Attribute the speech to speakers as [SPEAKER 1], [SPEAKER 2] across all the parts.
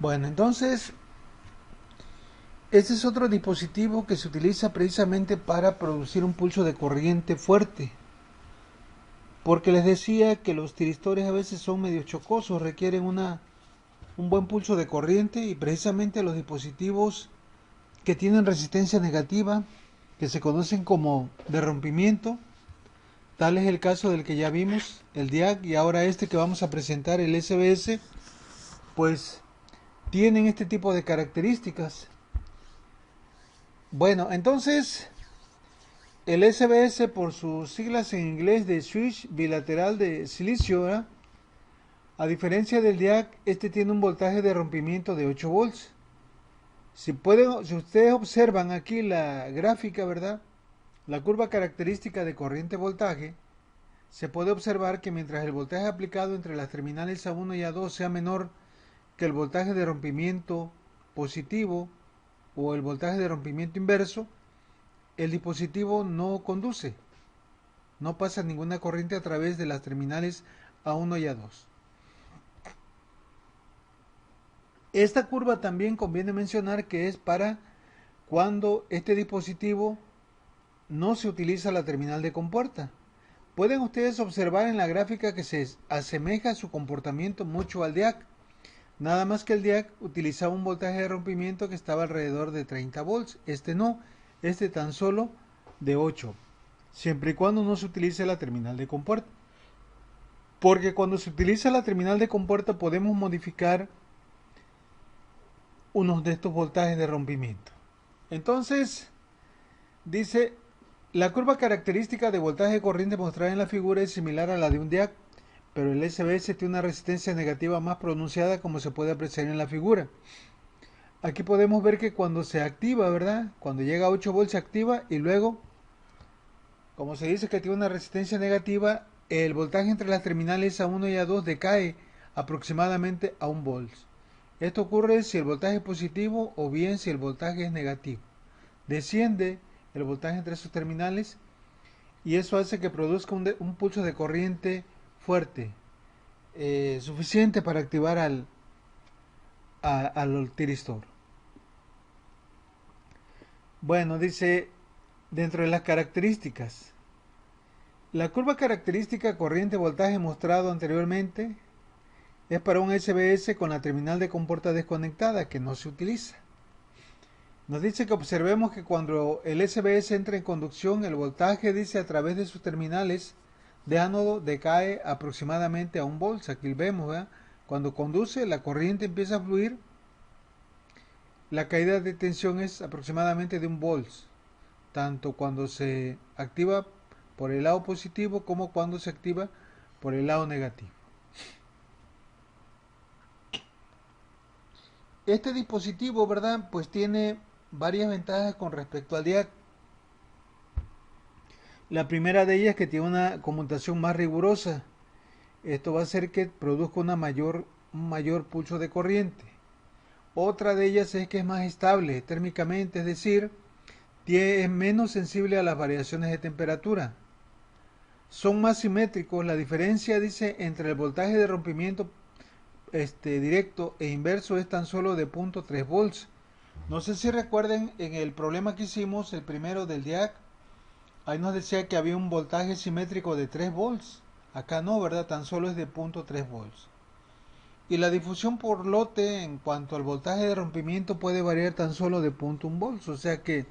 [SPEAKER 1] Bueno, entonces, este es otro dispositivo que se utiliza precisamente para producir un pulso de corriente fuerte. Porque les decía que los tiristores a veces son medio chocosos, requieren un buen pulso de corriente y precisamente los dispositivos que tienen resistencia negativa, que se conocen como de rompimiento, tal es el caso del que ya vimos, el DIAC, y ahora este que vamos a presentar, el SBS, pues tienen este tipo de características. Bueno, entonces el SBS, por sus siglas en inglés de switch bilateral de silicio, ¿verdad? A diferencia del DIAC, este tiene un voltaje de rompimiento de 8 volts. Si ustedes observan aquí la gráfica, ¿verdad? La curva característica de corriente-voltaje, se puede observar que mientras el voltaje aplicado entre las terminales A1 y A2 sea menor que el voltaje de rompimiento positivo o el voltaje de rompimiento inverso, el dispositivo no conduce, no pasa ninguna corriente a través de las terminales A1 y A2. Esta curva también conviene mencionar que es para cuando este dispositivo no se utiliza la terminal de compuerta. Pueden ustedes observar en la gráfica que se asemeja su comportamiento mucho al DIAC, nada más que el DIAC utilizaba un voltaje de rompimiento que estaba alrededor de 30 volts, este no, este tan solo de 8, siempre y cuando no se utilice la terminal de compuerta. Porque cuando se utiliza la terminal de compuerta podemos modificar unos de estos voltajes de rompimiento. Entonces, dice, la curva característica de voltaje de corriente mostrada en la figura es similar a la de un DIAC, pero el SBS tiene una resistencia negativa más pronunciada, como se puede apreciar en la figura. Aquí podemos ver que cuando se activa, ¿verdad? Cuando llega a 8 volts se activa y luego, como se dice que tiene una resistencia negativa, el voltaje entre las terminales A1 y A2 decae aproximadamente a 1 volt. Esto ocurre si el voltaje es positivo o bien si el voltaje es negativo. Desciende el voltaje entre sus terminales y eso hace que produzca un pulso de corriente fuerte, suficiente para activar al tiristor. Bueno, dice, dentro de las características, la curva característica corriente-voltaje mostrado anteriormente es para un SBS con la terminal de compuerta desconectada que no se utiliza. Nos dice que observemos que cuando el SBS entra en conducción, el voltaje, dice, a través de sus terminales de ánodo decae aproximadamente a 1 volt. Aquí vemos, ¿verdad? Cuando conduce, la corriente empieza a fluir, la caída de tensión es aproximadamente de 1 volt, tanto cuando se activa por el lado positivo como cuando se activa por el lado negativo. Este dispositivo, ¿verdad? Pues tiene varias ventajas con respecto al DIAC. La primera de ellas es que tiene una conmutación más rigurosa. Esto va a hacer que produzca un mayor pulso de corriente. Otra de ellas es que es más estable térmicamente, es decir, es menos sensible a las variaciones de temperatura. Son más simétricos. La diferencia, dice, entre el voltaje de rompimiento directo e inverso es tan solo de 0.3 volts. No sé si recuerden en el problema que hicimos, el primero del DIAC, ahí nos decía que había un voltaje simétrico de 3 volts. Acá no, ¿verdad? Tan solo es de 0.3 volts. Y la difusión por lote en cuanto al voltaje de rompimiento puede variar tan solo de 0.1 volts. O sea que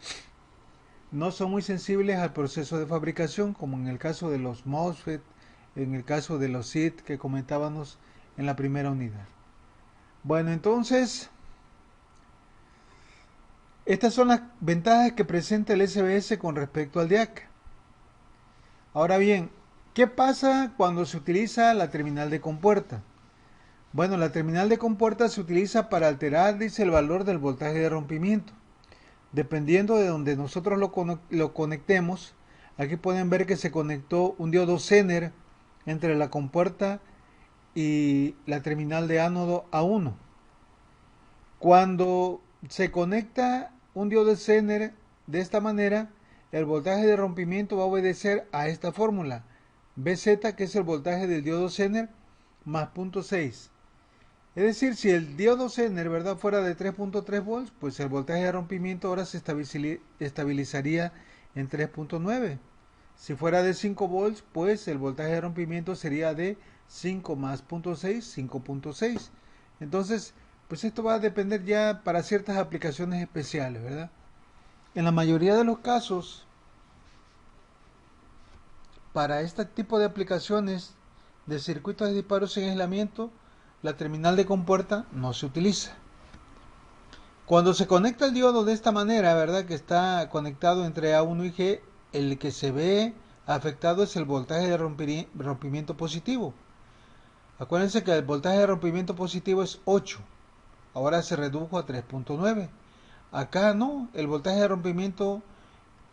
[SPEAKER 1] no son muy sensibles al proceso de fabricación, como en el caso de los MOSFET, en el caso de los SIT que comentábamos en la primera unidad. Bueno, entonces, estas son las ventajas que presenta el SBS con respecto al DIAC. Ahora bien, ¿qué pasa cuando se utiliza la terminal de compuerta? Bueno, la terminal de compuerta se utiliza para alterar, dice, el valor del voltaje de rompimiento. Dependiendo de donde nosotros lo conectemos, aquí pueden ver que se conectó un diodo Zener entre la compuerta y la terminal de ánodo A1. Cuando se conecta un diodo Zener de esta manera, el voltaje de rompimiento va a obedecer a esta fórmula, BZ, que es el voltaje del diodo Zener, más 0.6. Es decir, si el diodo Zener, ¿verdad?, fuera de 3.3 volts, pues el voltaje de rompimiento ahora se estabilizaría en 3.9. Si fuera de 5 volts, pues el voltaje de rompimiento sería de 5 más 0.6, 5.6. Entonces, pues esto va a depender ya para ciertas aplicaciones especiales, ¿verdad? En la mayoría de los casos, para este tipo de aplicaciones de circuitos de disparo sin aislamiento, la terminal de compuerta no se utiliza. Cuando se conecta el diodo de esta manera, ¿verdad?, que está conectado entre A1 y G, el que se ve afectado es el voltaje de rompimiento positivo. Acuérdense que el voltaje de rompimiento positivo es 8. Ahora se redujo a 3.9. Acá no, el voltaje de rompimiento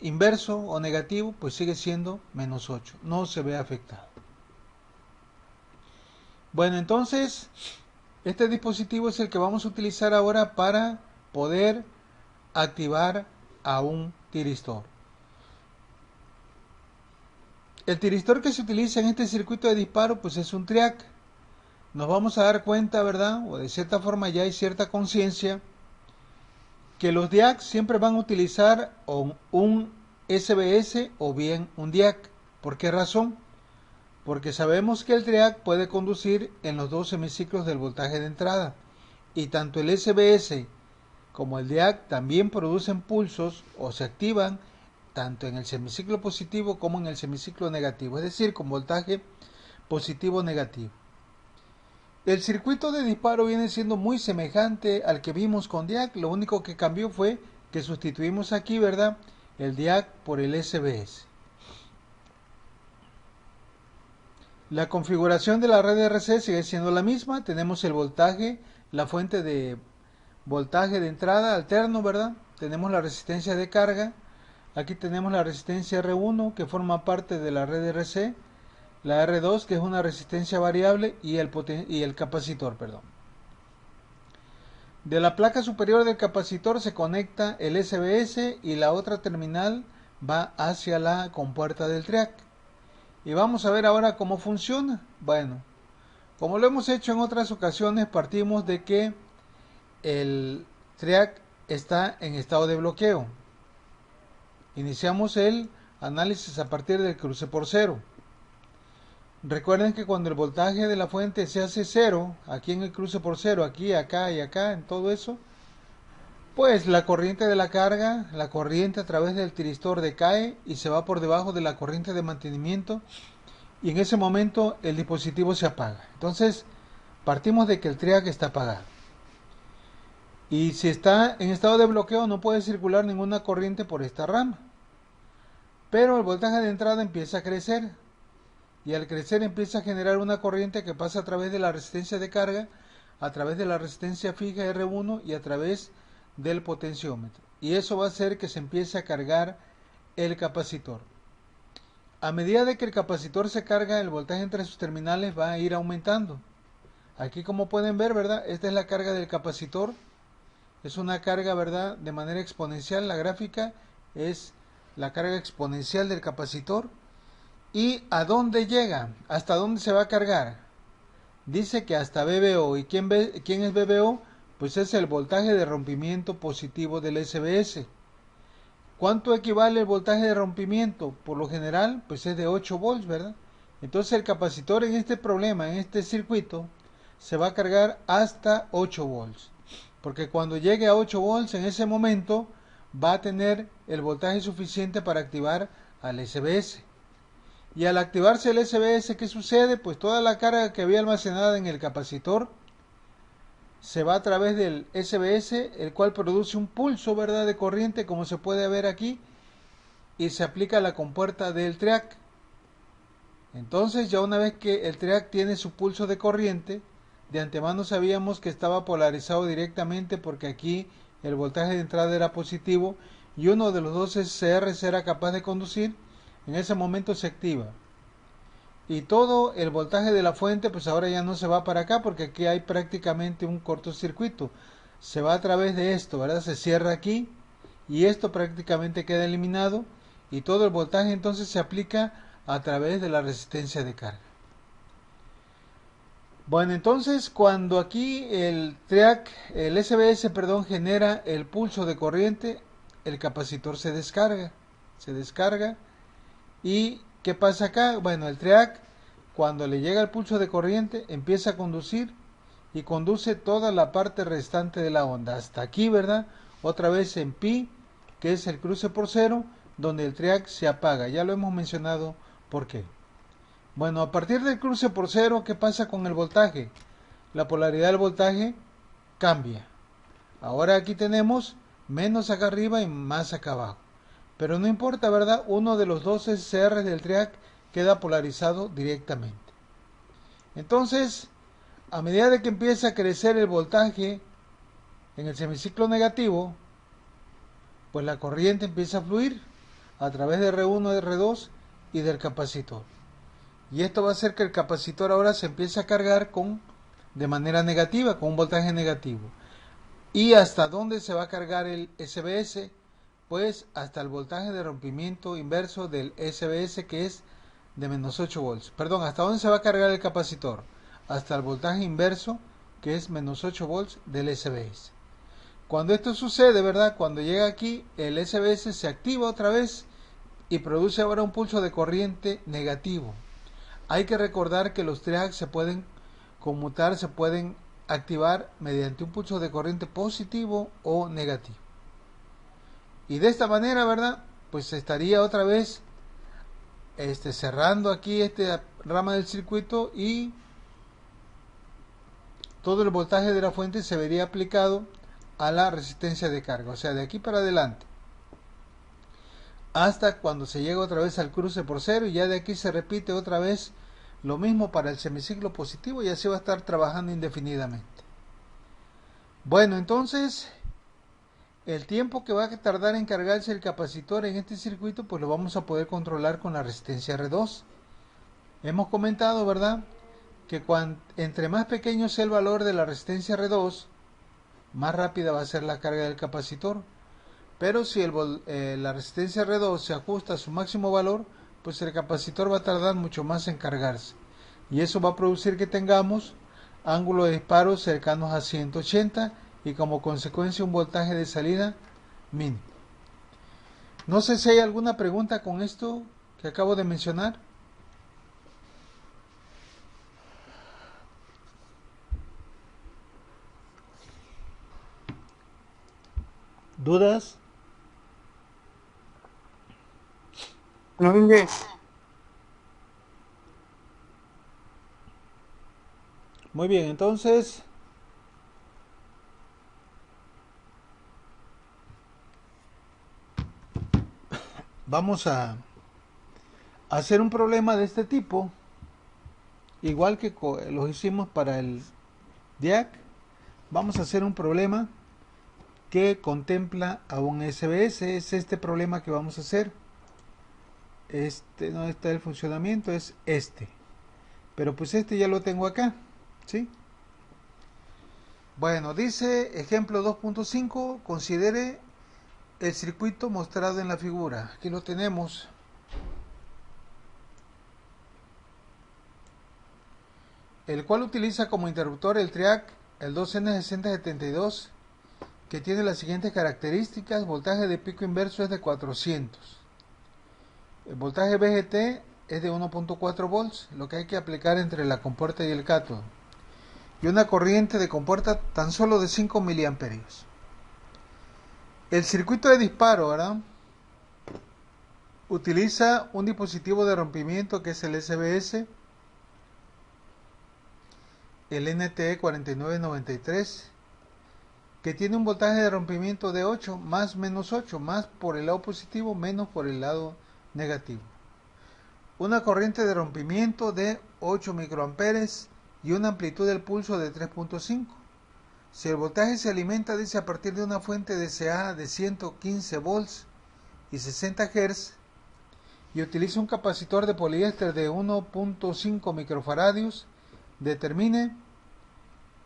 [SPEAKER 1] inverso o negativo pues sigue siendo menos 8. No se ve afectado. Bueno, entonces este dispositivo es el que vamos a utilizar ahora para poder activar a un tiristor. El tiristor que se utiliza en este circuito de disparo pues es un triac. Nos vamos a dar cuenta, ¿verdad?, o de cierta forma ya hay cierta conciencia que los DIAC siempre van a utilizar un SBS o bien un DIAC. ¿Por qué razón? Porque sabemos que el triac puede conducir en los dos semiciclos del voltaje de entrada y tanto el SBS como el DIAC también producen pulsos o se activan tanto en el semiciclo positivo como en el semiciclo negativo, es decir, con voltaje positivo negativo. El circuito de disparo viene siendo muy semejante al que vimos con DIAC, lo único que cambió fue que sustituimos aquí, ¿verdad?, el DIAC por el SBS. La configuración de la red RC sigue siendo la misma, tenemos el voltaje, la fuente de voltaje de entrada alterno, ¿verdad? Tenemos la resistencia de carga, aquí tenemos la resistencia R1 que forma parte de la red RC, la R2 que es una resistencia variable y el capacitor, perdón. De la placa superior del capacitor se conecta el SBS y la otra terminal va hacia la compuerta del triac. Y vamos a ver ahora cómo funciona. Bueno, como lo hemos hecho en otras ocasiones, partimos de que el triac está en estado de bloqueo. Iniciamos el análisis a partir del cruce por cero. Recuerden que cuando el voltaje de la fuente se hace cero, aquí en el cruce por cero, aquí, acá y acá, en todo eso, pues la corriente de la carga, la corriente a través del tiristor decae y se va por debajo de la corriente de mantenimiento y en ese momento el dispositivo se apaga. Entonces partimos de que el triac está apagado. Y si está en estado de bloqueo no puede circular ninguna corriente por esta rama. Pero el voltaje de entrada empieza a crecer. Y al crecer empieza a generar una corriente que pasa a través de la resistencia de carga, a través de la resistencia fija R1 y a través del potenciómetro. Y eso va a hacer que se empiece a cargar el capacitor. A medida de que el capacitor se carga, el voltaje entre sus terminales va a ir aumentando. Aquí, como pueden ver, ¿verdad?, esta es la carga del capacitor. Es una carga, ¿verdad?, de manera exponencial. La gráfica es la carga exponencial del capacitor. ¿Y a dónde llega? ¿Hasta dónde se va a cargar? Dice que hasta VBO. ¿Y quién es VBO? Pues es el voltaje de rompimiento positivo del SBS. ¿Cuánto equivale el voltaje de rompimiento? Por lo general, pues es de 8 volts, ¿verdad? Entonces el capacitor en este problema, en este circuito, se va a cargar hasta 8 volts. Porque cuando llegue a 8 volts, en ese momento va a tener el voltaje suficiente para activar al SBS. Y al activarse el SBS, ¿qué sucede? Pues toda la carga que había almacenada en el capacitor se va a través del SBS, el cual produce un pulso, ¿verdad?, de corriente, como se puede ver aquí, y se aplica a la compuerta del triac. Entonces, ya una vez que el triac tiene su pulso de corriente, de antemano sabíamos que estaba polarizado directamente porque aquí el voltaje de entrada era positivo y uno de los dos CRs era capaz de conducir. En ese momento se activa y todo el voltaje de la fuente pues ahora ya no se va para acá porque aquí hay prácticamente un cortocircuito, se va a través de esto, ¿verdad? Se cierra aquí y esto prácticamente queda eliminado y todo el voltaje entonces se aplica a través de la resistencia de carga. Bueno, entonces cuando aquí el triac, el SBS, perdón, genera el pulso de corriente, el capacitor se descarga. ¿Y qué pasa acá? Bueno, el triac, cuando le llega el pulso de corriente, empieza a conducir y conduce toda la parte restante de la onda. Hasta aquí, ¿verdad? Otra vez en pi, que es el cruce por cero, donde el triac se apaga. Ya lo hemos mencionado por qué. Bueno, a partir del cruce por cero, ¿qué pasa con el voltaje? La polaridad del voltaje cambia. Ahora aquí tenemos menos acá arriba y más acá abajo. Pero no importa, ¿verdad? Uno de los dos SCR del triac queda polarizado directamente. Entonces, a medida de que empieza a crecer el voltaje en el semiciclo negativo, pues la corriente empieza a fluir a través de R1, R2 y del capacitor. Y esto va a hacer que el capacitor ahora se empiece a cargar de manera negativa, con un voltaje negativo. ¿Y hasta dónde se va a cargar el SBS? Pues hasta el voltaje de rompimiento inverso del SBS, que es de menos 8 volts. Perdón, ¿hasta dónde se va a cargar el capacitor? Hasta el voltaje inverso, que es menos 8 volts del SBS. Cuando esto sucede, ¿verdad? Cuando llega aquí, el SBS se activa otra vez y produce ahora un pulso de corriente negativo. Hay que recordar que los triacs se pueden conmutar, se pueden activar mediante un pulso de corriente positivo o negativo. Y de esta manera, ¿verdad? Pues estaría otra vez cerrando aquí esta rama del circuito y todo el voltaje de la fuente se vería aplicado a la resistencia de carga. O sea, de aquí para adelante. Hasta cuando se llega otra vez al cruce por cero y ya de aquí se repite otra vez lo mismo para el semiciclo positivo y así va a estar trabajando indefinidamente. Bueno, entonces el tiempo que va a tardar en cargarse el capacitor en este circuito pues lo vamos a poder controlar con la resistencia R2. Hemos comentado, ¿verdad?, que entre más pequeño sea el valor de la resistencia R2, más rápida va a ser la carga del capacitor. Pero si la resistencia R2 se ajusta a su máximo valor, pues el capacitor va a tardar mucho más en cargarse. Y eso va a producir que tengamos ángulos de disparo cercanos a 180 y como consecuencia un voltaje de salida mínimo. No sé si hay alguna pregunta con esto que acabo de mencionar. ¿Dudas?
[SPEAKER 2] No, Inge.
[SPEAKER 1] Muy bien, entonces vamos a hacer un problema de este tipo, igual que los hicimos para el DIAC. Vamos a hacer un problema que contempla a un SBS. Es este problema que vamos a hacer. No está el funcionamiento, es este. Pero pues este ya lo tengo acá, ¿sí? Bueno, dice ejemplo 2.5, considere el circuito mostrado en la figura. Aquí lo tenemos. El cual utiliza como interruptor el triac, el 2N6072, que tiene las siguientes características. Voltaje de pico inverso es de 400. El voltaje VGT es de 1.4 volts, lo que hay que aplicar entre la compuerta y el cátodo. Y una corriente de compuerta tan solo de 5 miliamperios. El circuito de disparo, ¿verdad?, utiliza un dispositivo de rompimiento que es el SBS, el NTE4993, que tiene un voltaje de rompimiento de 8 más menos 8, más por el lado positivo, menos por el lado negativo. Una corriente de rompimiento de 8 microamperes y una amplitud del pulso de 3.5. Si el voltaje se alimenta, dice, a partir de una fuente DCA de 115 volts y 60 Hz, y utiliza un capacitor de poliéster de 1.5 microfaradios, determine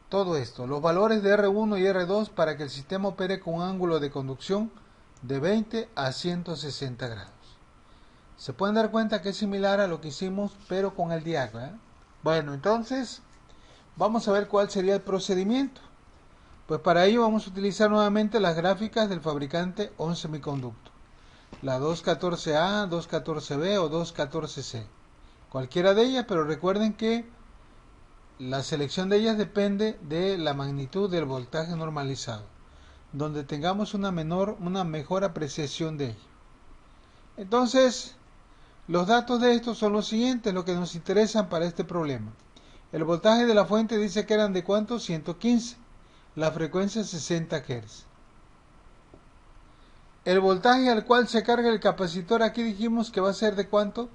[SPEAKER 1] todo esto, los valores de R1 y R2 para que el sistema opere con un ángulo de conducción de 20 a 160 grados. Se pueden dar cuenta que es similar a lo que hicimos, pero con el DIAC, ¿verdad? Bueno, entonces Vamos a ver cuál sería el procedimiento. Pues para ello vamos a utilizar nuevamente las gráficas del fabricante ON Semiconductor. La 214A, 214B o 214C. Cualquiera de ellas, pero recuerden que la selección de ellas depende de la magnitud del voltaje normalizado, donde tengamos una mejor apreciación de ello. Entonces, los datos de estos son los siguientes, lo que nos interesan para este problema. El voltaje de la fuente dice que eran de ¿cuánto? 115. La frecuencia 60 Hz. El voltaje al cual se carga el capacitor, aquí dijimos que va a ser de ¿cuánto?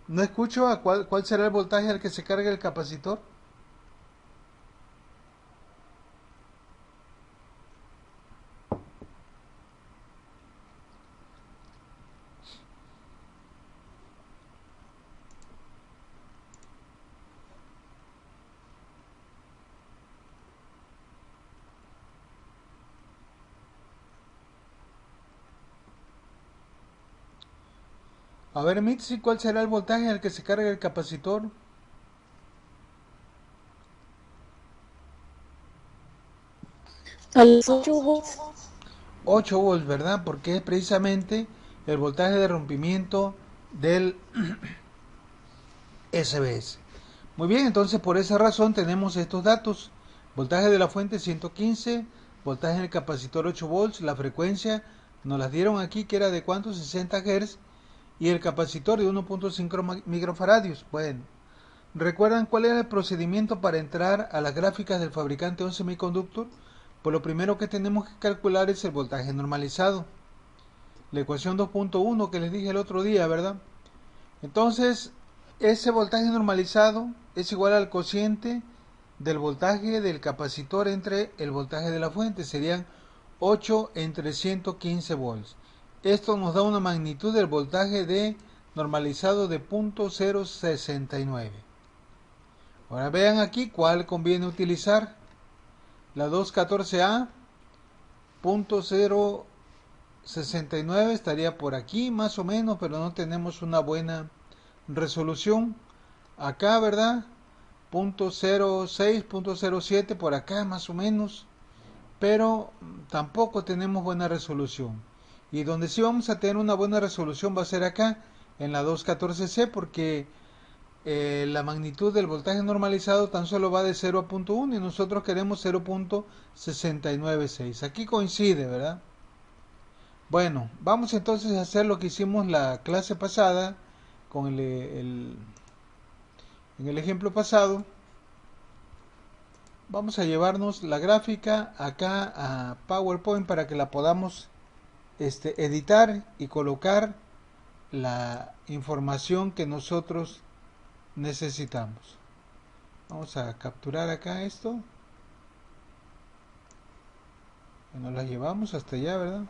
[SPEAKER 1] No escucho a cuál será el voltaje al que se carga el capacitor. A ver, Mitzi, ¿cuál será el voltaje al que se carga el capacitor?
[SPEAKER 2] 8 volts.
[SPEAKER 1] 8 volts, ¿verdad? Porque es precisamente el voltaje de rompimiento del SBS. Muy bien, entonces por esa razón tenemos estos datos. Voltaje de la fuente 115, voltaje en el capacitor 8 volts, la frecuencia nos las dieron aquí que era de ¿cuánto? 60 Hz y el capacitor de 1.5 microfaradios. Bueno, ¿recuerdan cuál era el procedimiento para entrar a las gráficas del fabricante ON Semiconductor? Pues lo primero que tenemos que calcular es el voltaje normalizado. La ecuación 2.1 que les dije el otro día, ¿verdad? Entonces, ese voltaje normalizado es igual al cociente del voltaje del capacitor entre el voltaje de la fuente. Serían 8 entre 115 volts. Esto nos da una magnitud del voltaje de normalizado de 0.069. Ahora vean aquí cuál conviene utilizar. La 214A, 0.069 estaría por aquí más o menos, pero no tenemos una buena resolución. Acá, ¿verdad? 0.06, 0.07 por acá más o menos, pero tampoco tenemos buena resolución. Y donde sí vamos a tener una buena resolución va a ser acá, en la 214C, porque la magnitud del voltaje normalizado tan solo va de 0 a 0.1 y nosotros queremos 0.696. Aquí coincide, ¿verdad? Bueno, vamos entonces a hacer lo que hicimos la clase pasada con en el ejemplo pasado. Vamos a llevarnos la gráfica acá a PowerPoint para que la podamos editar y colocar la información que nosotros necesitamos. Vamos a capturar acá esto. Nos la llevamos hasta allá, ¿verdad?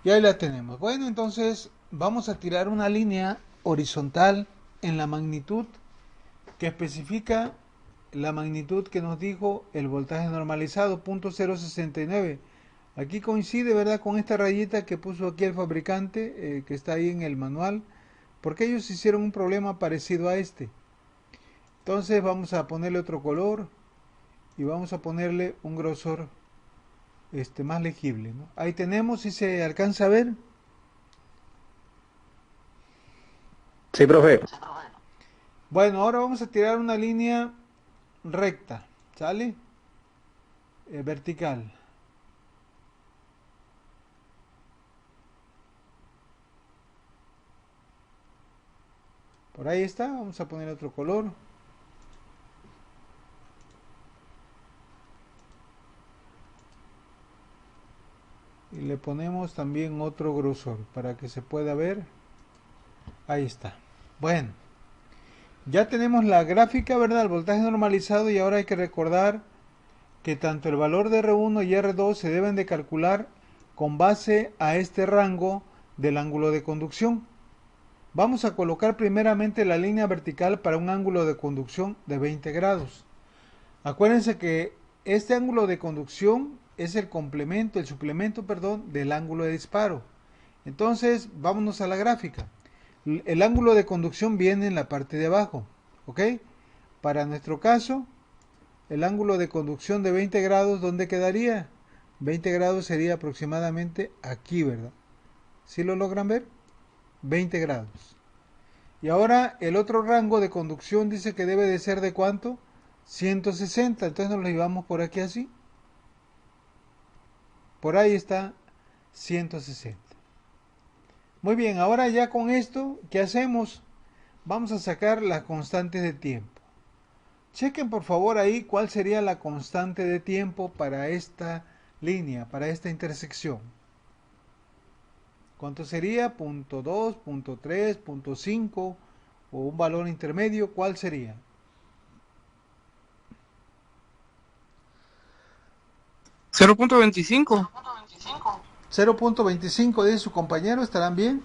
[SPEAKER 1] Y ahí la tenemos. Bueno, entonces vamos a tirar una línea horizontal en la magnitud que especifica la magnitud que nos dijo el voltaje normalizado, 0.069. Aquí coincide, ¿verdad?, con esta rayita que puso aquí el fabricante, que está ahí en el manual, porque ellos hicieron un problema parecido a este. Entonces vamos a ponerle otro color y vamos a ponerle un grosor más legible, ¿no? Ahí tenemos, si se alcanza a ver.
[SPEAKER 2] Sí, profe.
[SPEAKER 1] Bueno, ahora vamos a tirar una línea recta, ¿sale? Vertical. Por ahí está, vamos a poner otro color. Y le ponemos también otro grosor para que se pueda ver. Ahí está. Bueno, ya tenemos la gráfica, ¿verdad? El voltaje normalizado, y ahora hay que recordar que tanto el valor de R1 y R2 se deben de calcular con base a este rango del ángulo de conducción. Vamos a colocar primeramente la línea vertical para un ángulo de conducción de 20 grados. Acuérdense que este ángulo de conducción es el complemento, el suplemento, perdón, del ángulo de disparo. Entonces, vámonos a la gráfica. El ángulo de conducción viene en la parte de abajo, ¿ok? Para nuestro caso, el ángulo de conducción de 20 grados, ¿dónde quedaría? 20 grados sería aproximadamente aquí, ¿verdad? ¿Sí lo logran ver? 20 grados. Y ahora el otro rango de conducción dice que debe de ser de ¿cuánto? 160. Entonces nos lo llevamos por aquí así. Por ahí está 160. Muy bien, ahora ya con esto, ¿qué hacemos? Vamos a sacar las constantes de tiempo. Chequen por favor ahí cuál sería la constante de tiempo para esta línea, para esta intersección. ¿Cuánto sería? Punto 2, punto 3, punto 5 o un valor intermedio. ¿Cuál sería?
[SPEAKER 3] 0.25.
[SPEAKER 1] 0.25 dice su compañero. ¿Estarán bien?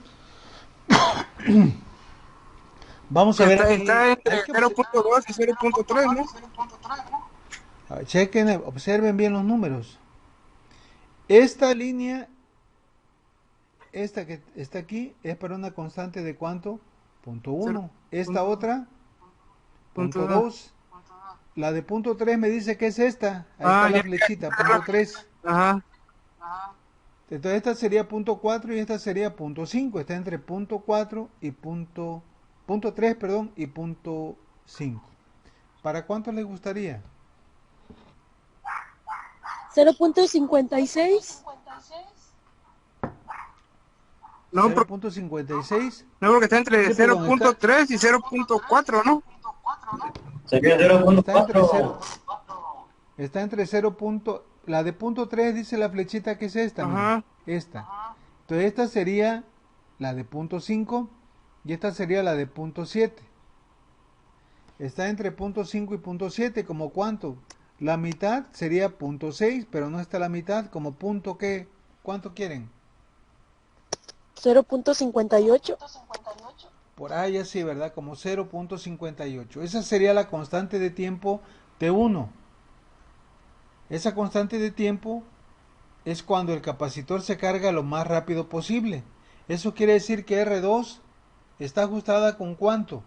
[SPEAKER 1] Vamos a ver
[SPEAKER 3] Está,
[SPEAKER 1] aquí.
[SPEAKER 3] está entre 0.2 y 0.3, ¿no?
[SPEAKER 1] Chequen, observen bien los números. Esta línea, esta que está aquí, es para una constante de ¿cuánto? Punto 1. Esta otra, punto 2. La de punto 3 me dice que es esta. Ahí está la flechita, punto 3.
[SPEAKER 3] Ajá.
[SPEAKER 1] Entonces esta sería punto 4 y esta sería punto 5. Está entre punto 4 y punto 3, perdón, y punto 5. ¿Para cuánto les gustaría?
[SPEAKER 2] 0.56.
[SPEAKER 3] No,
[SPEAKER 1] 0.56.
[SPEAKER 3] no, porque está entre
[SPEAKER 1] Sí, perdón,
[SPEAKER 3] 0.3 y 0.4, ¿no?
[SPEAKER 2] Sería
[SPEAKER 1] Está entre
[SPEAKER 2] 0.4.
[SPEAKER 1] Está entre 0. La de punto 3 dice la flechita que es esta, miren,
[SPEAKER 3] Ajá.
[SPEAKER 1] esta. Entonces esta sería la de punto 5 y esta sería la de punto 7. Está entre punto 5 y punto 7, ¿como cuánto? La mitad sería punto 6, pero no está la mitad, como punto ¿qué? ¿Cuánto quieren?
[SPEAKER 2] 0.58.
[SPEAKER 1] Por ahí así, ¿verdad? Como 0.58. Esa sería la constante de tiempo T1. Esa constante de tiempo es cuando el capacitor se carga lo más rápido posible. Eso quiere decir que R2 está ajustada con ¿cuánto?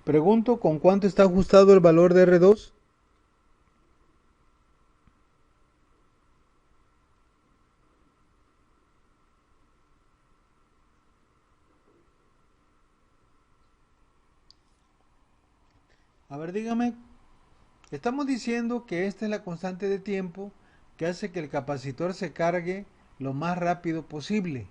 [SPEAKER 1] Pregunto, ¿con cuánto está ajustado el valor de R2? A ver, dígame. Estamos diciendo que esta es la constante de tiempo que hace que el capacitor se cargue lo más rápido posible.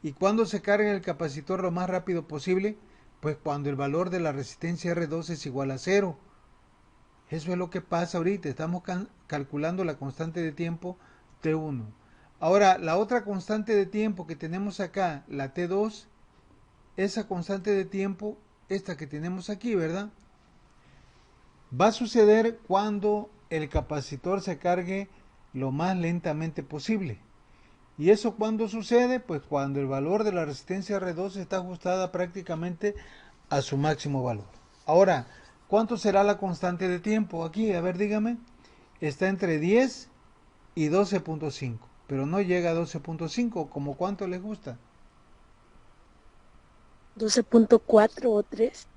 [SPEAKER 1] ¿Y cuándo se carga el capacitor lo más rápido posible? Pues cuando el valor de la resistencia R2 es igual a 0. Eso es lo que pasa ahorita. Estamos calculando la constante de tiempo T1. Ahora, la otra constante de tiempo que tenemos acá, la T2, esa constante de tiempo, esta que tenemos aquí, ¿verdad? Va a suceder cuando el capacitor se cargue lo más lentamente posible. ¿Y eso cuándo sucede? Pues cuando el valor de la resistencia R2 está ajustada prácticamente a su máximo valor. Ahora, ¿cuánto será la constante de tiempo aquí? A ver, dígame. Está entre 10 y 12.5, pero no llega a 12.5. ¿Cómo cuánto les gusta?
[SPEAKER 2] 12.4 o 3.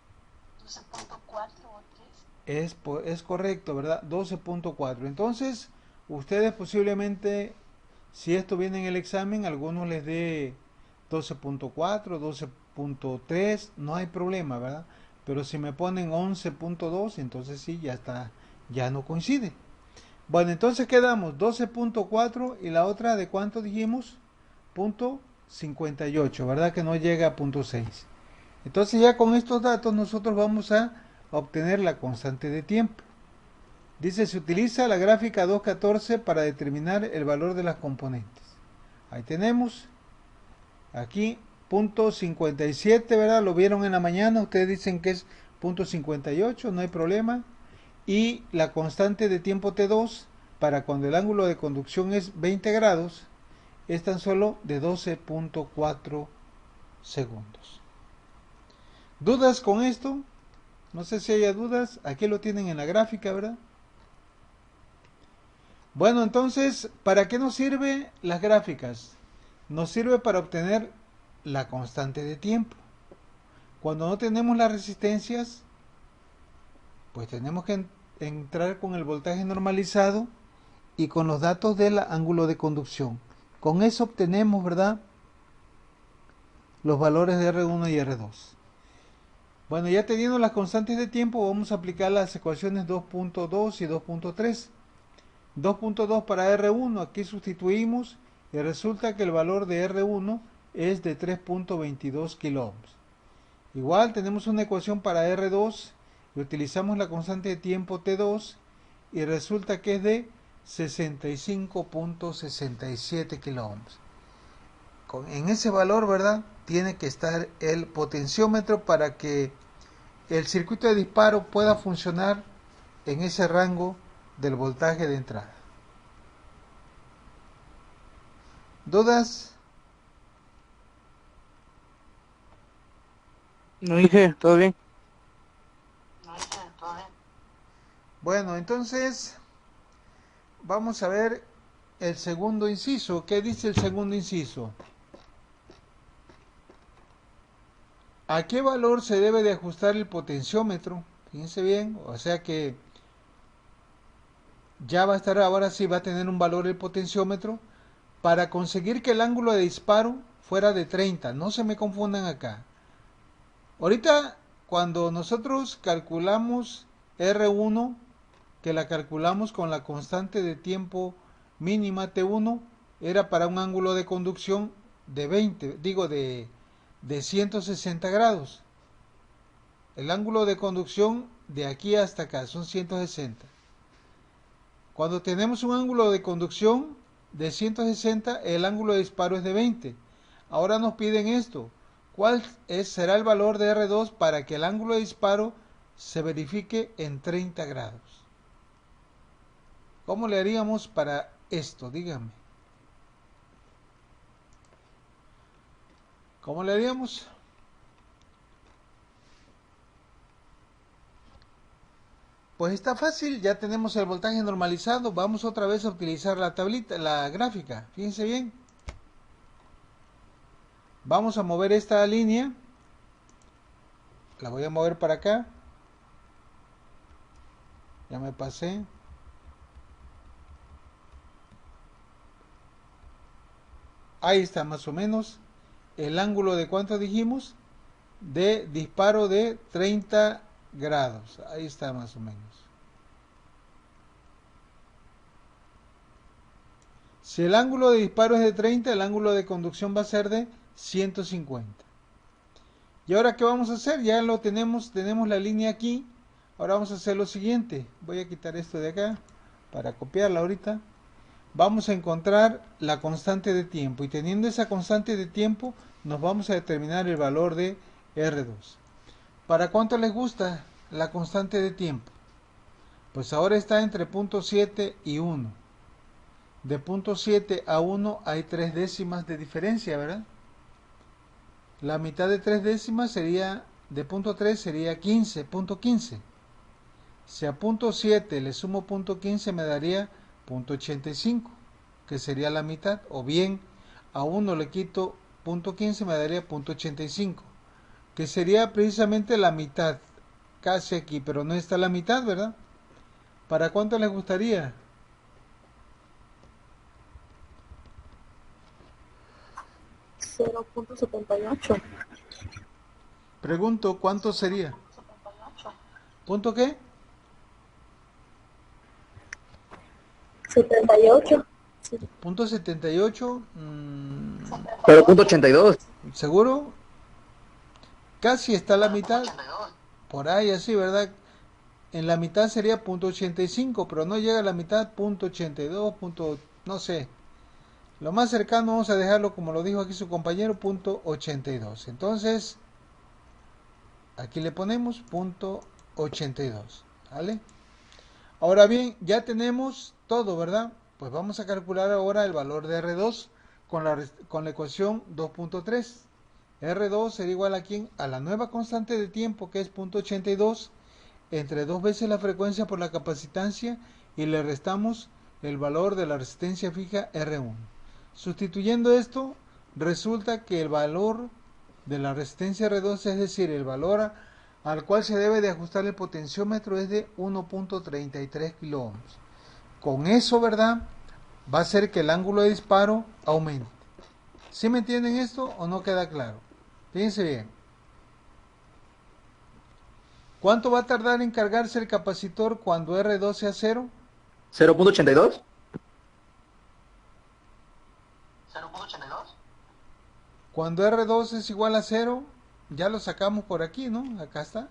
[SPEAKER 1] Es correcto, ¿verdad? 12.4. Entonces, ustedes posiblemente, si esto viene en el examen, algunos les dé 12.4, 12.3, no hay problema, ¿verdad? Pero si me ponen 11.2, entonces sí, ya está, ya no coincide. Bueno, entonces quedamos 12.4 y la otra de cuánto dijimos? Punto 58, ¿verdad? Que no llega a punto 6. Entonces ya con estos datos nosotros vamos a obtener la constante de tiempo. Dice, se utiliza la gráfica 2.14 para determinar el valor de las componentes. Ahí tenemos, aquí, punto 57, ¿verdad? Lo vieron en la mañana, ustedes dicen que es punto 58, no hay problema. Y la constante de tiempo T2, para cuando el ángulo de conducción es 20 grados, es tan solo de 12.4 segundos. ¿Dudas con esto? No sé si haya dudas. Aquí lo tienen en la gráfica, ¿verdad? Bueno, entonces, ¿para qué nos sirven las gráficas? Nos sirve para obtener la constante de tiempo. Cuando no tenemos las resistencias, pues tenemos que entrar con el voltaje normalizado y con los datos del ángulo de conducción. Con eso obtenemos, ¿verdad?, los valores de R1 y R2. Bueno, ya teniendo las constantes de tiempo, vamos a aplicar las ecuaciones 2.2 y 2.3. 2.2 para R1, aquí sustituimos y resulta que el valor de R1 es de 3.22 kiloohms. Igual tenemos una ecuación para R2 y utilizamos la constante de tiempo T2 y resulta que es de 65.67 kiloohms. En ese valor, ¿verdad?, tiene que estar el potenciómetro para que el circuito de disparo pueda funcionar en ese rango del voltaje de entrada. ¿Dudas?
[SPEAKER 3] No dije, todo bien.
[SPEAKER 1] Bueno, entonces vamos a ver el segundo inciso. ¿Qué dice el segundo inciso? ¿A qué valor se debe de ajustar el potenciómetro? Fíjense bien, o sea que ya va a estar, ahora sí va a tener un valor el potenciómetro para conseguir que el ángulo de disparo fuera de 30. No se me confundan acá. Ahorita, cuando nosotros calculamos R1, que la calculamos con la constante de tiempo mínima T1, era para un ángulo de conducción de 160 grados. El ángulo de conducción de aquí hasta acá son 160. Cuando tenemos un ángulo de conducción de 160, el ángulo de disparo es de 20. Ahora nos piden esto. ¿Cuál será el valor de R2 para que el ángulo de disparo se verifique en 30 grados? ¿Cómo le haríamos para esto? Díganme. ¿Cómo le haríamos? Pues está fácil, ya tenemos el voltaje normalizado. Vamos otra vez a utilizar la tablita, la gráfica. Fíjense bien. Vamos a mover esta línea. La voy a mover para acá. Ya me pasé. Ahí está más o menos el ángulo de ¿cuánto dijimos? De disparo de 30 grados. Ahí está más o menos. Si el ángulo de disparo es de 30, el ángulo de conducción va a ser de 150. ¿Y ahora qué vamos a hacer? Ya lo tenemos la línea aquí. Ahora vamos a hacer lo siguiente. Voy a quitar esto de acá para copiarla ahorita. Vamos a encontrar la constante de tiempo y teniendo esa constante de tiempo nos vamos a determinar el valor de R2. ¿Para cuánto les gusta la constante de tiempo? Pues ahora está entre 0.7 y 1. De 0.7 a 1 hay 3 décimas de diferencia, ¿verdad? La mitad de 3 décimas sería, de 0.3 sería 15.15. Si a 0.7 le sumo 0.15 me daría 0.85, que sería la mitad, o bien a 1 le quito 0.15 me daría 0.85, que sería precisamente la mitad, casi aquí, pero no está la mitad, ¿verdad? ¿Para cuánto les gustaría?
[SPEAKER 2] $0.78.
[SPEAKER 1] Pregunto, ¿cuánto sería? ¿Punto qué?
[SPEAKER 2] 78. Sí.
[SPEAKER 1] Punto 78.
[SPEAKER 4] Pero punto 82.
[SPEAKER 1] ¿Seguro? Casi está la mitad. Por ahí así, ¿verdad? En la mitad sería punto 85, pero no llega a la mitad, punto 82, no sé. Lo más cercano vamos a dejarlo como lo dijo aquí su compañero, punto 82. Entonces, aquí le ponemos punto 82, ¿vale? Ahora bien, ya tenemos todo, ¿verdad? Pues vamos a calcular ahora el valor de R2 con la ecuación 2.3. R2 será igual a ¿quién? A la nueva constante de tiempo, que es 0.82, entre 2 veces la frecuencia por la capacitancia, y le restamos el valor de la resistencia fija R1. Sustituyendo esto, resulta que el valor de la resistencia R2, es decir, el valor al cual se debe de ajustar el potenciómetro, es de 1.33 kiloohms. Con eso, ¿verdad?, va a hacer que el ángulo de disparo aumente. ¿Sí me entienden esto o no queda claro? Fíjense bien. ¿Cuánto va a tardar en cargarse el capacitor cuando R2 sea 0?
[SPEAKER 4] 0.82.
[SPEAKER 1] Cuando R2 es igual a 0, ya lo sacamos por aquí, ¿no? Acá está.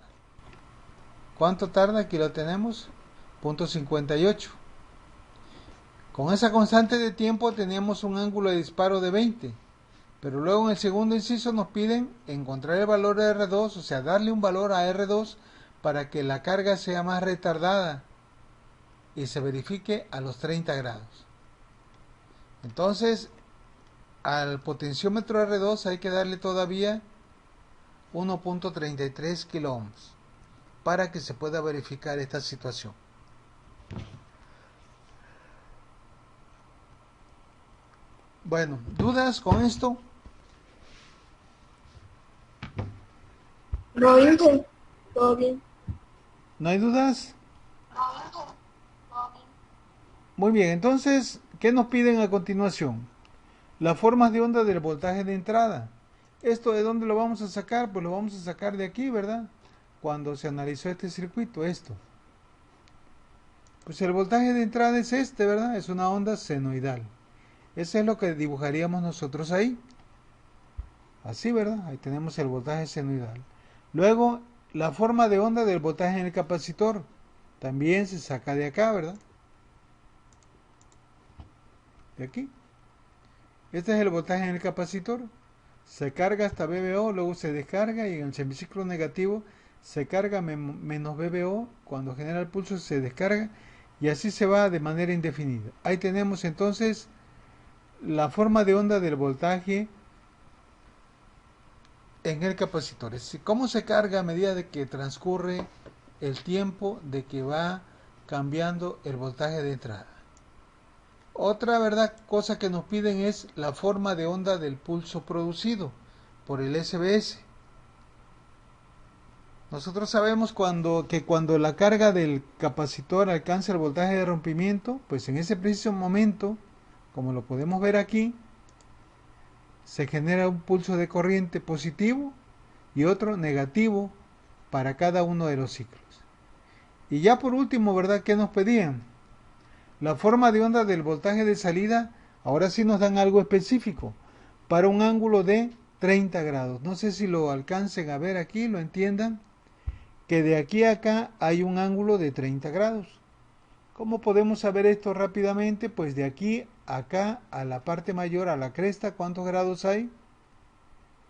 [SPEAKER 1] ¿Cuánto tarda? Aquí lo tenemos. 0.58. Con esa constante de tiempo teníamos un ángulo de disparo de 20. Pero luego en el segundo inciso nos piden encontrar el valor de R2, o sea, darle un valor a R2 para que la carga sea más retardada y se verifique a los 30 grados. Entonces, al potenciómetro R2 hay que darle todavía 1.33 kiloohms para que se pueda verificar esta situación. Bueno, ¿dudas con esto?
[SPEAKER 2] No, bien, pues, todo bien.
[SPEAKER 1] ¿No hay dudas? Muy bien, entonces, ¿qué nos piden a continuación? Las formas de onda del voltaje de entrada. ¿Esto de dónde lo vamos a sacar? Pues lo vamos a sacar de aquí, ¿verdad? Cuando se analizó este circuito, esto. Pues el voltaje de entrada es este, ¿verdad? Es una onda senoidal. Ese es lo que dibujaríamos nosotros ahí. Así, ¿verdad? Ahí tenemos el voltaje senoidal. Luego, la forma de onda del voltaje en el capacitor. También se saca de acá, ¿verdad? De aquí. Este es el voltaje en el capacitor. Se carga hasta VBO, luego se descarga, y en el semiciclo negativo se carga menos VBO. Cuando genera el pulso se descarga, y así se va de manera indefinida. Ahí tenemos entonces la forma de onda del voltaje en el capacitor. Es decir, cómo se carga a medida de que transcurre el tiempo de que va cambiando el voltaje de entrada. Otra cosa que nos piden es la forma de onda del pulso producido por el SBS. Nosotros sabemos que cuando la carga del capacitor alcanza el voltaje de rompimiento, pues en ese preciso momento, como lo podemos ver aquí, se genera un pulso de corriente positivo y otro negativo para cada uno de los ciclos. Y ya por último, ¿verdad?, ¿qué nos pedían? La forma de onda del voltaje de salida. Ahora sí nos dan algo específico, para un ángulo de 30 grados. No sé si lo alcancen a ver aquí, lo entiendan, que de aquí a acá hay un ángulo de 30 grados. ¿Cómo podemos saber esto rápidamente? Pues de aquí a acá, a la parte mayor, a la cresta, ¿cuántos grados hay?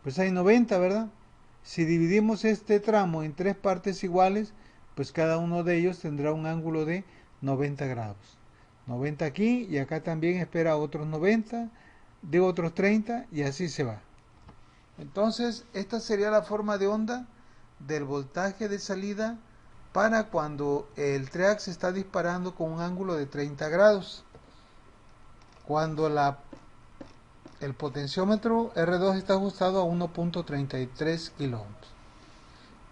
[SPEAKER 1] Pues hay 90, ¿verdad? Si dividimos este tramo en 3 partes iguales, pues cada uno de ellos tendrá un ángulo de 90 grados. 90 aquí, y acá también espera otros 90, de otros 30, y así se va. Entonces, esta sería la forma de onda del voltaje de salida para cuando el TREAC se está disparando con un ángulo de 30 grados. Cuando el potenciómetro R2 está ajustado a 1.33 kiloohms.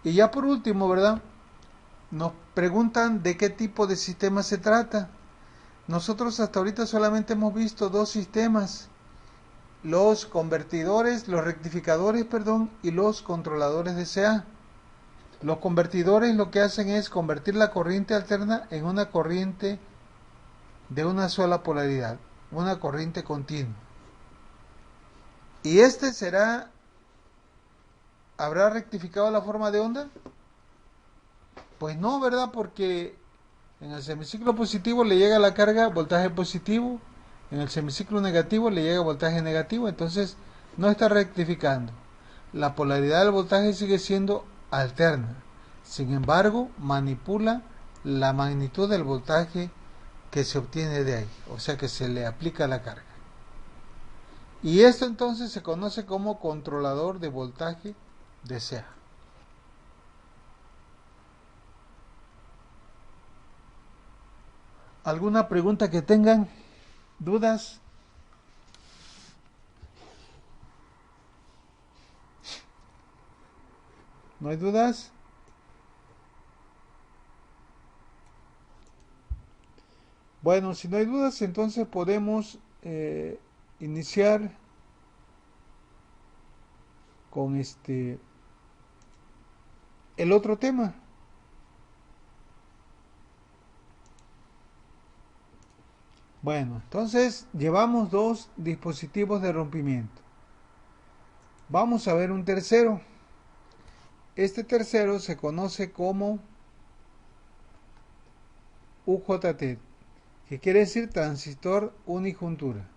[SPEAKER 1] Y ya por último, ¿verdad?, nos preguntan de qué tipo de sistema se trata. Nosotros hasta ahorita solamente hemos visto dos sistemas: los convertidores, los rectificadores, perdón, y los controladores de CA. Los convertidores lo que hacen es convertir la corriente alterna en una corriente de una sola polaridad, una corriente continua. ¿Y habrá rectificado la forma de onda? Pues no, ¿verdad? Porque en el semiciclo positivo le llega la carga voltaje positivo, en el semiciclo negativo le llega voltaje negativo, entonces no está rectificando. La polaridad del voltaje sigue siendo alterna. Sin embargo, manipula la magnitud del voltaje que se obtiene de ahí, o sea que se le aplica la carga. Y esto entonces se conoce como controlador de voltaje DC. ¿Alguna pregunta que tengan? ¿Dudas? ¿No hay dudas? Bueno, si no hay dudas, entonces podemos iniciar con el otro tema. Bueno, entonces llevamos dos dispositivos de rompimiento. Vamos a ver un tercero. Este tercero se conoce como UJT, que quiere decir transistor unijuntura.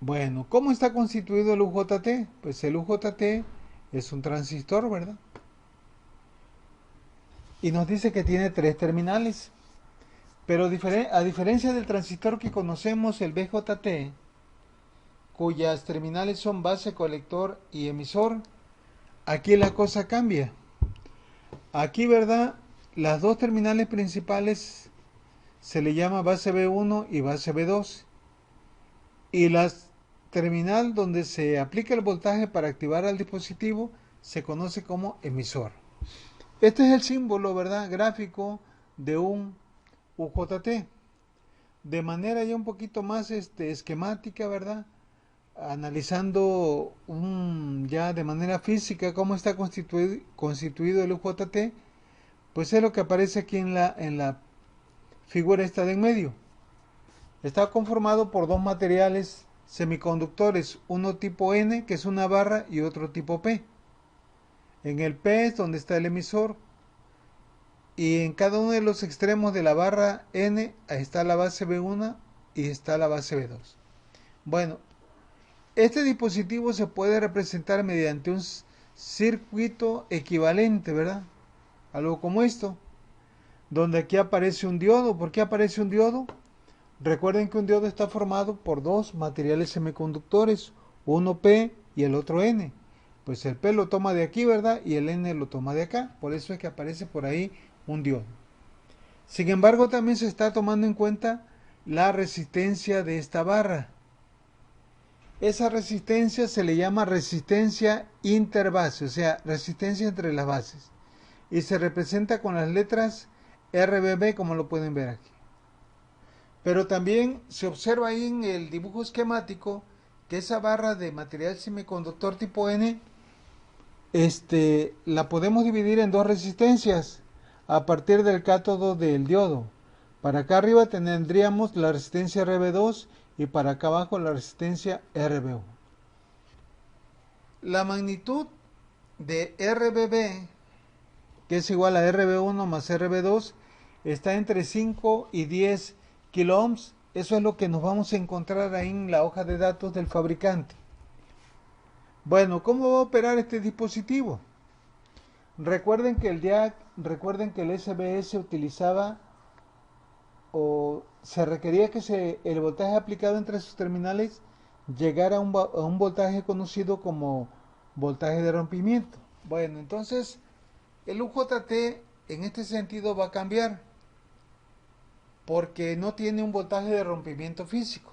[SPEAKER 1] Bueno, ¿cómo está constituido el UJT? Pues el UJT es un transistor, ¿verdad? Y nos dice que tiene tres terminales. Pero a diferencia del transistor que conocemos, el BJT, cuyas terminales son base, colector y emisor, aquí la cosa cambia. Aquí, ¿verdad? Las dos terminales principales se le llama base B1 y base B2. Y la terminal donde se aplica el voltaje para activar al dispositivo se conoce como emisor. Este es el símbolo, ¿verdad? Gráfico de un UJT. De manera ya un poquito más esquemática, ¿verdad? Analizando ya de manera física cómo está constituido el UJT, pues es lo que aparece aquí en la figura esta de en medio. Está conformado por dos materiales semiconductores, uno tipo N, que es una barra, y otro tipo P. En el P es donde está el emisor, y en cada uno de los extremos de la barra N está la base B1 y está la base B2. Bueno, este dispositivo se puede representar mediante un circuito equivalente, ¿verdad? Algo como esto, donde aquí aparece un diodo. ¿Por qué aparece un diodo? Recuerden que un diodo está formado por dos materiales semiconductores, uno P y el otro N. Pues el P lo toma de aquí, ¿verdad? Y el N lo toma de acá. Por eso es que aparece por ahí un diodo. Sin embargo, también se está tomando en cuenta la resistencia de esta barra. Esa resistencia se le llama resistencia interbase, o sea, resistencia entre las bases. Y se representa con las letras RBB, como lo pueden ver aquí. Pero también se observa ahí en el dibujo esquemático que esa barra de material semiconductor tipo N, la podemos dividir en dos resistencias a partir del cátodo del diodo. Para acá arriba tendríamos la resistencia RB2 y para acá abajo la resistencia RB1. La magnitud de RBB, que es igual a RB1 más RB2, está entre 5 y 10 kiloohms. Eso es lo que nos vamos a encontrar ahí en la hoja de datos del fabricante. Bueno, ¿cómo va a operar este dispositivo? Recuerden que el SBS utilizaba o se requería que el voltaje aplicado entre sus terminales llegara a un voltaje conocido como voltaje de rompimiento. Bueno, entonces el UJT en este sentido va a cambiar porque no tiene un voltaje de rompimiento físico.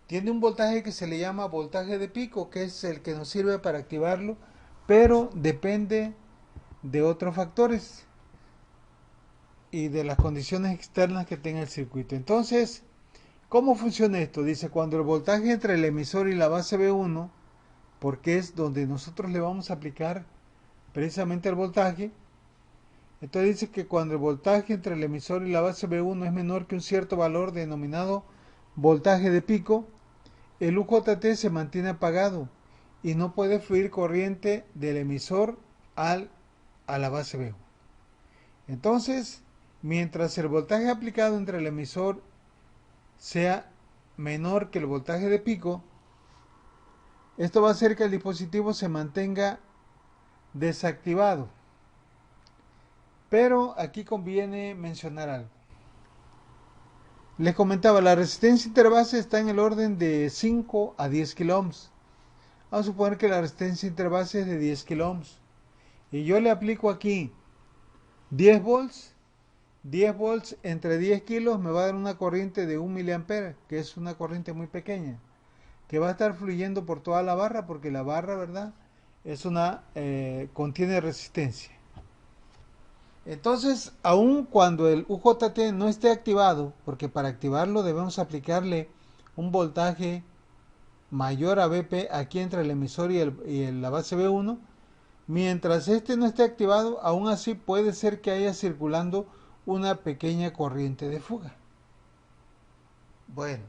[SPEAKER 1] Tiene un voltaje que se le llama voltaje de pico, que es el que nos sirve para activarlo, pero depende de otros factores y de las condiciones externas que tenga el circuito. Entonces, ¿cómo funciona esto? Dice, cuando el voltaje entre el emisor y la base B1, porque es donde nosotros le vamos a aplicar precisamente el voltaje, entonces dice que cuando el voltaje entre el emisor y la base B1 es menor que un cierto valor denominado voltaje de pico, el UJT se mantiene apagado y no puede fluir corriente del emisor a la base B1. Entonces, mientras el voltaje aplicado entre el emisor sea menor que el voltaje de pico, esto va a hacer que el dispositivo se mantenga desactivado. Pero aquí conviene mencionar algo. Les comentaba, la resistencia interbase está en el orden de 5 a 10 kiloohms. Vamos a suponer que la resistencia interbase es de 10 kiloohms. Y yo le aplico aquí 10 volts. 10 volts entre 10 kilos me va a dar una corriente de 1 miliampere, que es una corriente muy pequeña, que va a estar fluyendo por toda la barra, porque la barra, ¿verdad? Contiene resistencia. Entonces, aun cuando el UJT no esté activado, porque para activarlo debemos aplicarle un voltaje mayor a BP aquí entre el emisor y la base B1, mientras este no esté activado, aún así puede ser que haya circulando una pequeña corriente de fuga. Bueno,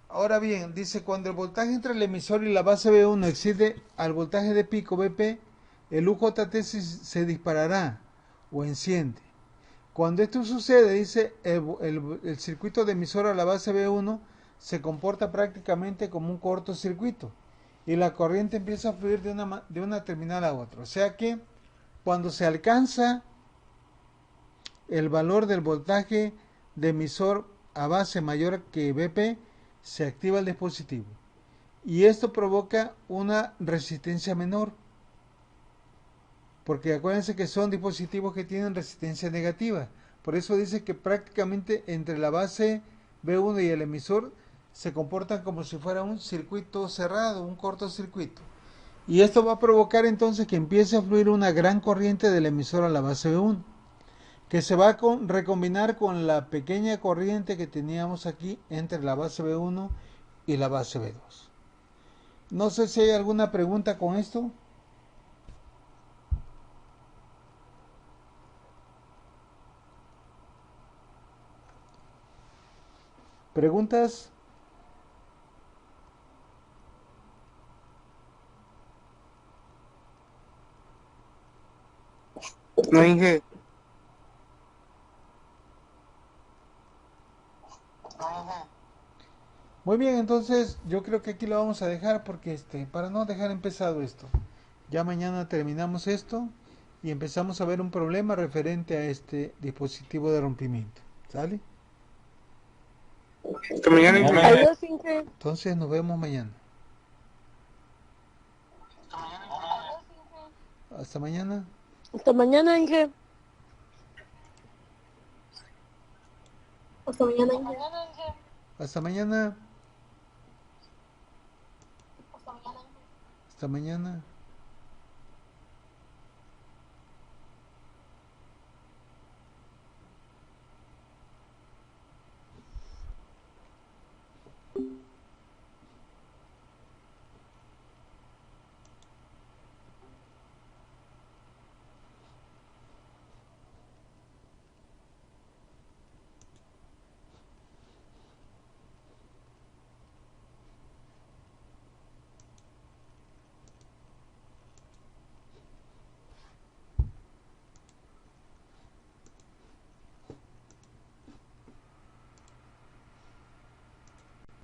[SPEAKER 1] ahora bien, dice, cuando el voltaje entre el emisor y la base B1 excede al voltaje de pico BP, el UJT se disparará o enciende. Cuando esto sucede, dice, el circuito de emisor a la base B1 se comporta prácticamente como un cortocircuito y la corriente empieza a fluir de una terminal a otra. O sea que cuando se alcanza el valor del voltaje de emisor a base mayor que BP, se activa el dispositivo. Y esto provoca una resistencia menor. Porque acuérdense que son dispositivos que tienen resistencia negativa. Por eso dice que prácticamente entre la base B1 y el emisor se comportan como si fuera un circuito cerrado, un cortocircuito. Y esto va a provocar entonces que empiece a fluir una gran corriente del emisor a la base B1, que se va a recombinar con la pequeña corriente que teníamos aquí entre la base B1 y la base B2. No sé si hay alguna pregunta con esto. ¿Preguntas?
[SPEAKER 3] No, Inge.
[SPEAKER 1] Muy bien, entonces yo creo que aquí lo vamos a dejar porque para no dejar empezado esto. Ya mañana terminamos esto y empezamos a ver un problema referente a este dispositivo de rompimiento. ¿Sale?
[SPEAKER 3] Hasta mañana, Inge.
[SPEAKER 2] Adiós, Inge.
[SPEAKER 1] Entonces nos vemos mañana. Hasta mañana.
[SPEAKER 2] Hasta mañana, Inge. Hasta mañana, Inge.
[SPEAKER 1] Hasta mañana. Hasta mañana.